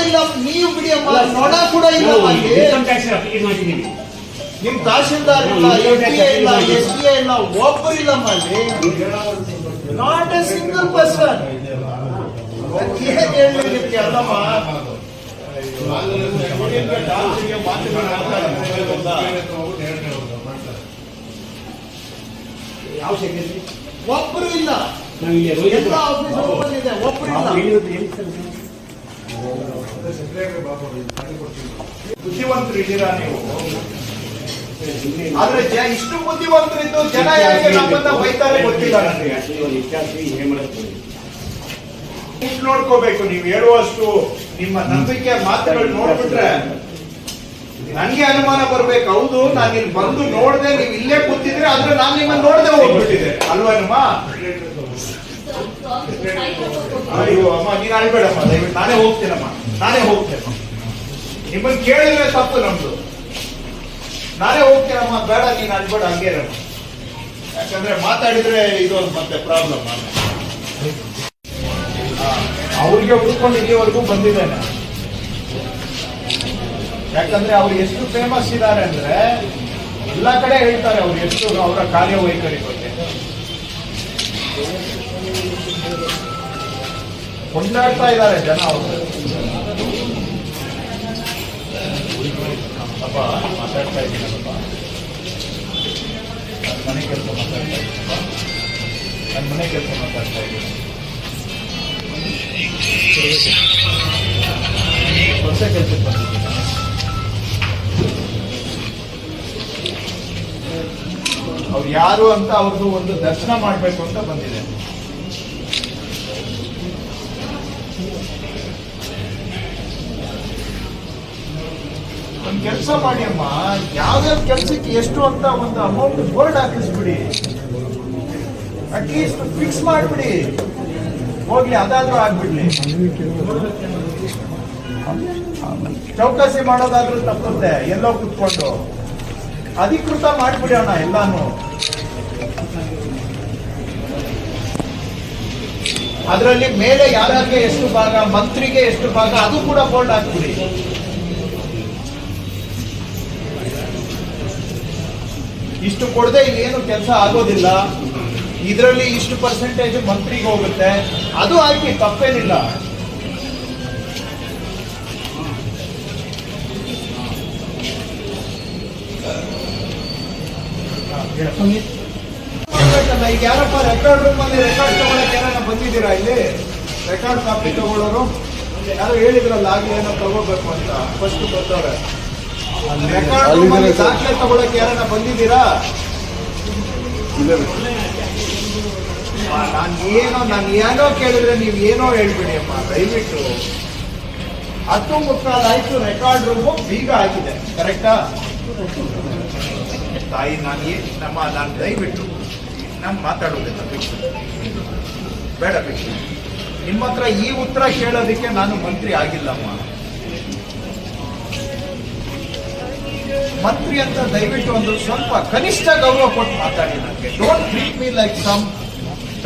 ಇಲ್ಲ, ನೀವು ಬಿಡಿಯಮ್ಮ, ನೊಣ ಕೂಡ ಇಲ್ಲ. ನಿಮ್ ತಹಶೀಲ್ದಾರ್ ಇಲ್ಲ, FDA ಇಲ್ಲ, SDA ಇಲ್ಲ, ಒಬ್ಬರು ಇಲ್ಲಮ್ಮ ಅಲ್ಲಿ. Not A single person. ಏನ್ ಹೇಳಿ ನಿಮ್ಗೆ ಅಲ್ಲಮ್ಮ, ಒಬ್ಬರು ಇಲ್ಲ. ಎಲ್ಲ ಆಫೀಸ್ ಬಂದಿದೆ, ಒಬ್ಬರು ಇಲ್ಲ. ಬುದ್ಧಿವಂತರು ಇದ್ದೀರಾ ನೀವು? ಆದ್ರೆ ಇಷ್ಟು ಬುದ್ಧಿವಂತರಿದ್ದು ಜನ ಯಾಕೆ ನಮ್ಮನ್ನ ಬೈತಾರೆ ಗೊತ್ತಿಲ್ಲ ನನಗೆ. ನೋಡ್ಕೋಬೇಕು, ನೀವು ಹೇಳುವಷ್ಟು ನಿಮ್ಮ ನಂಬಿಕೆ ಮಾತುಗಳು ನೋಡ್ಬಿಟ್ರೆ ನನ್ಗೆ ಅನುಮಾನ ಬರ್ಬೇಕು. ಹೌದು, ನಾನು ಇಲ್ಲಿ ಬಂದು ನೋಡ್ದೆ, ನೀವು ಇಲ್ಲೇ ಕೂತಿದ್ರೆ, ಆದ್ರೆ ನಾನು ನಿಮ್ಮನ್ನ ನೋಡದೆ ಹೋಗ್ಬಿಟ್ಟಿದೆ ಅಲ್ವೇನಮ್ಮ? ಅಯ್ಯೋ ಅಮ್ಮ, ನೀನ್ ಅಳ್ಬೇಡಮ್ಮ, ದಯವಿಟ್ಟು ನಾನೇ ಹೋಗ್ತೇನಮ್ಮ, ನಾನೇ ಹೋಗ್ತೇನೆ. ನಿಮ್ಮನ್ನ ಕೇಳಿದ್ರೆ ತಪ್ಪು ನಮ್ದು. ನಾನೇ ಹೋಗ್ತೇನಮ್ಮ, ಬೇಡ ನೀನ್ ಅಳ್ಬೇಡ, ಹಂಗೆ ಇರಮ್ಮ. ಯಾಕಂದ್ರೆ ಮಾತಾಡಿದ್ರೆ ಇದು ಮತ್ತೆ ಪ್ರಾಬ್ಲಮ್. ಅವ್ರಿಗೆ ಹುಡ್ಕೊಂಡು ಇಲ್ಲಿವರೆಗೂ ಬಂದಿದ್ದೇನೆ. ಯಾಕಂದ್ರೆ ಅವ್ರು ಎಷ್ಟು ಫೇಮಸ್ ಇದ್ದಾರೆ ಅಂದ್ರೆ ಎಲ್ಲಾ ಕಡೆ ಹೇಳ್ತಾರೆ ಅವ್ರು ಎಷ್ಟು ಅವರ ಕಾರ್ಯವೈಖರಿ ಬಗ್ಗೆ ಕೊಂಡಾಡ್ತಾ ಇದ್ದಾರೆ ಜನ. ಅವರು ಅಪ್ಪ ಮಾತಾಡ್ತಾ ಇದ್ದೀನಪ್ಪ, ನನ್ನ ಮನೆ ಕೆಲಸ ಮಾತಾಡ್ತಾ ಇದ್ದೀನಪ್ಪ, ನನ್ನ ಮನೆ ಕೆಲಸ ಮಾತಾಡ್ತಾ ಇದ್ದೀನಿ. ಹೊಸ ಕೆಲಸಕ್ಕೆ ಬಂದಿದ್ದೀನಿ. ಅವ್ರು ಯಾರು ಅಂತ ಅವ್ರದ್ದು ಒಂದು ದರ್ಶನ ಮಾಡ್ಬೇಕು ಅಂತ ಬಂದಿದೆ. ಒಂದು ಕೆಲಸ ಮಾಡಿ ಅಮ್ಮ, ಯಾವ್ಯಾವ ಕೆಲಸಕ್ಕೆ ಎಷ್ಟು ಅಂತ ಒಂದು ಅಮೌಂಟ್ ಬೋರ್ಡ್ ಹಾಕಿಸ್ಬಿಡಿ, ಅಟ್ಲೀಸ್ಟ್ ಫಿಕ್ಸ್ ಮಾಡ್ಬಿಡಿ. ಹೋಗ್ಲಿ, ಅದಾದ್ರೂ ಆಗ್ಬಿಡ್ಲಿ. ಚೌಕಾಸಿ ಮಾಡೋದಾದ್ರೂ ತಪ್ಪುತ್ತೆ, ಎಲ್ಲೋ ಕುತ್ಕೊಂಡು ಅಧಿಕೃತ ಮಾಡ್ಬಿಡೋಣ ಎಲ್ಲಾನು. ಅದರಲ್ಲಿ ಮೇಲೆ ಯಾರಿಗೆ ಎಷ್ಟು ಭಾಗ, ಮಂತ್ರಿಗೆ ಎಷ್ಟು ಭಾಗ, ಅದು ಕೂಡ ಬೋರ್ಡ್ ಹಾಕ್ಬಿಡಿ. ಇಷ್ಟು ಕೊಡದೆ ಏನು ಕೆಲಸ ಆಗೋದಿಲ್ಲ, ಇದರಲ್ಲಿ ಇಷ್ಟು ಪರ್ಸೆಂಟೇಜ್ ಮಂತ್ರಿಗೆ ಹೋಗುತ್ತೆ, ಅದು ಹಾಕಿ, ತಪ್ಪೇನಿಲ್ಲ. ಈಗ ಯಾರಪ್ಪ ರೆಕಾರ್ಡ್ ರೂಮ್ ಅಲ್ಲಿ ರೆಕಾರ್ಡ್ ತಗೊಳಕ್ಕೆ ಯಾರನ್ನ ಬಂದಿದ್ದೀರಾ? ಇಲ್ಲಿ ರೆಕಾರ್ಡ್ ಕಾಪಿ ತಗೊಳ್ಳೋರು ಯಾರು ಹೇಳಿದ್ರಲ್ಲ ಆಗ್ಲಿ ಏನೋ ತಗೋಬೇಕು ಅಂತ ಫಸ್ಟ್ ಬಂದವ್ರೆ. ರೆಕಾರ್ಡ್ ರೂಮ್ ಅಲ್ಲಿ ದಾಖಲೆ ತಗೊಳಕ್ಕೆ ಯಾರನ್ನ ಬಂದಿದ್ದೀರಾ? ನಾನು ಏನೋ ಕೇಳಿದ್ರೆ ನೀವು ಏನೋ ಹೇಳ್ಬಿಡಿ ಅಮ್ಮ, ದಯವಿಟ್ಟು. 10:30 ಆಯ್ತು, ರೆಕಾರ್ಡ್ ರೂಮು ಬೀಗ ಆಗಿದೆ, ಕರೆಕ್ಟಾ ತಾಯಿ? ನಾನು ದಯವಿಟ್ಟು ನಾನು ಮಾತಾಡೋದಿಲ್ಲ, ಭಿಕ್ಷೆ ಬೇಡ, ಭಿಕ್ಷೆ. ನಿಮ್ಮ ಹತ್ರ ಈ ಉತ್ತರ ಕೇಳೋದಕ್ಕೆ ನಾನು ಮಂತ್ರಿ ಆಗಿಲ್ಲಮ್ಮ. ಮಂತ್ರಿ ಅಂತ ದಯವಿಟ್ಟು ಒಂದು ಸ್ವಲ್ಪ ಕನಿಷ್ಠ ಗೌರವ ಕೊಟ್ಟು ಮಾತಾಡಿ. ನನಗೆ don't treat me like some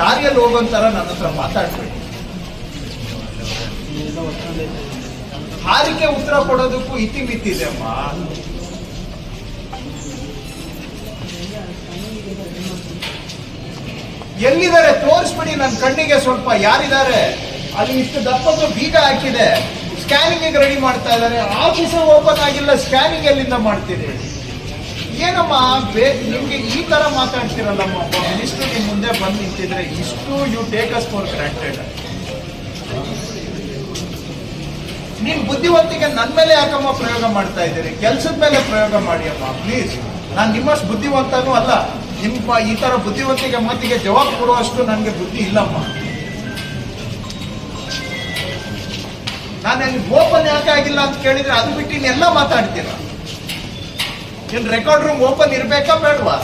ದಾರಿಯಲ್ಲಿ ಹೋಗೋಂತರ ನನ್ನ ಹತ್ರ ಮಾತಾಡ್ಬೇಡಿ. ಹಾರಿಕೆ ಉತ್ತರ ಕೊಡೋದಕ್ಕೂ ಇತಿಮಿತಿದೆ ಅಮ್ಮ. ಎಲ್ಲಿದ್ದಾರೆ ತೋರಿಸ್ಬಿಡಿ ನನ್ನ ಕಣ್ಣಿಗೆ ಸ್ವಲ್ಪ. ಯಾರಿದ್ದಾರೆ ಅಲ್ಲಿ? ಇಷ್ಟು ದಪ್ಪದ್ದು ಬೀಗ ಹಾಕಿದೆ, ಸ್ಕ್ಯಾನಿಂಗ್ ರೆಡಿ ಮಾಡ್ತಾ ಇದ್ದಾರೆ. ಆಫೀಸ್ ಓಪನ್ ಆಗಿಲ್ಲ, ಸ್ಕ್ಯಾನಿಂಗ್ ಎಲ್ಲಿಂದ ಮಾಡ್ತೀರಿ? ಏನಮ್ಮ ನಿಮ್ಗೆ ಈ ತರ ಮಾತಾಡ್ತಿರಲ್ಲಮ್ಮ. ಒಬ್ಬ ಮಿನಿಸ್ಟರ್ ನಿಮ್ ಮುಂದೆ ಬಂದು ನಿಂತಿದ್ರೆ ಇಷ್ಟು you take us for granted. ನಿಮ್ ಬುದ್ಧಿವಂತಿಗೆ ನನ್ನ ಮೇಲೆ ಯಾಕಮ್ಮ ಪ್ರಯೋಗ ಮಾಡ್ತಾ ಇದ್ದೀರಿ? ಕೆಲ್ಸದ ಮೇಲೆ ಪ್ರಯೋಗ ಮಾಡಿ ಅಮ್ಮ ಪ್ಲೀಸ್. ನಾನು ನಿಮ್ಮಷ್ಟು ಬುದ್ಧಿವಂತನೂ ಅಲ್ಲ. ನಿಮ್ಮ ಈ ತರ ಬುದ್ಧಿವಂತಿಕೆ ಮಾತಿಗೆ ಜವಾಬ್ ಕೊಡುವಷ್ಟು ನನಗೆ ಬುದ್ಧಿ ಇಲ್ಲಮ್ಮ. ನಾನು ಅಲ್ಲಿ ಓಪನ್ ಯಾಕೆ ಆಗಿಲ್ಲ ಅಂತ ಕೇಳಿದ್ರೆ ಅದು ಬಿಟ್ಟು ಇನ್ನೆಲ್ಲ ಮಾತಾಡ್ತೀರ. ಏನ್ ರೆಕಾರ್ಡ್ ರೂಮ್ ಓಪನ್ ಇರ್ಬೇಕಾ ಬೇಡವಾ?